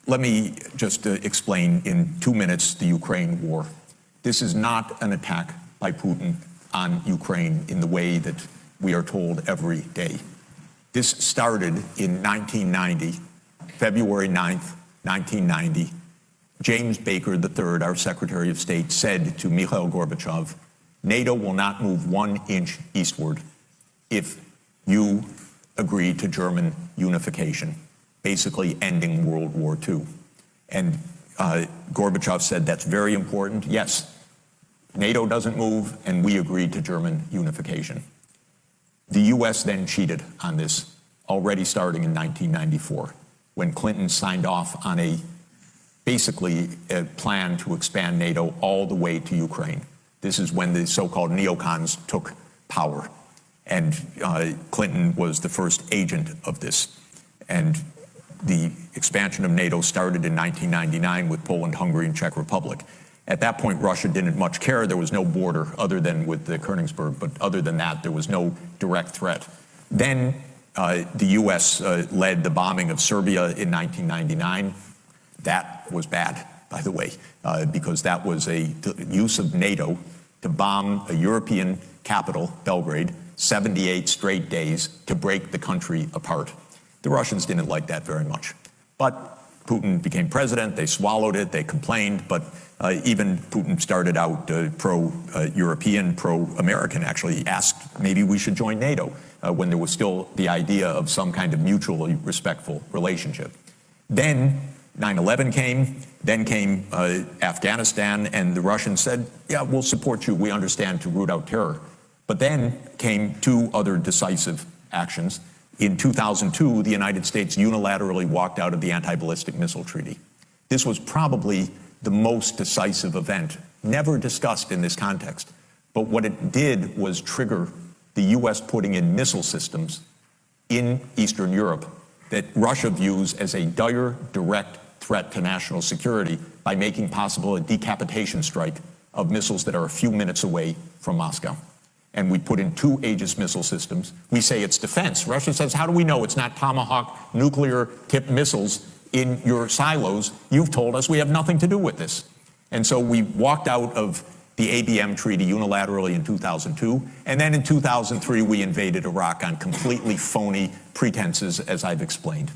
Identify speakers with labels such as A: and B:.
A: let me just explain in 2 minutes the Ukraine war. This is not an attack by Putin on Ukraine in the way that we are told every day. This started in 1990, February 9th, 1990. James Baker III, our Secretary of State, said to Mikhail Gorbachev, NATO will not move 1 inch eastward if you agree to German unification, basically ending World War II. And Gorbachev said, that's very important. Yes, NATO doesn't move, and we agreed to German unification. The U.S. then cheated on this, already starting in 1994, when Clinton signed off on basically a plan to expand NATO all the way to Ukraine. This is when the so-called neocons took power, and Clinton was the first agent of this. And the expansion of NATO started in 1999 with Poland, Hungary, and Czech Republic. At that point, Russia didn't much care. There was no border other than with the Königsberg, but other than that, there was no direct threat. Then the U.S. led the bombing of Serbia in 1999. That was bad, by the way, because that was a use of NATO to bomb a European capital, Belgrade, 78 straight days to break the country apart. The Russians didn't like that very much. But Putin became president, they swallowed it, they complained, but even Putin started out pro-European, pro-American, actually asked maybe we should join NATO when there was still the idea of some kind of mutually respectful relationship. Then 9/11 came, then came Afghanistan, and the Russians said, yeah, we'll support you, we understand, to root out terror. But then came 2 other decisive actions. In 2002, the United States unilaterally walked out of the anti-ballistic missile treaty. This was probably the most decisive event, never discussed in this context. But what it did was trigger the U.S. putting in missile systems in Eastern Europe that Russia views as a dire, direct threat to national security by making possible a decapitation strike of missiles that are a few minutes away from Moscow. And we put in 2 Aegis missile systems. We say it's defense. Russia says, how do we know it's not Tomahawk nuclear-tipped missiles in your silos? You've told us we have nothing to do with this. And so we walked out of the ABM treaty unilaterally in 2002. And then in 2003, we invaded Iraq on completely phony pretenses, as I've explained.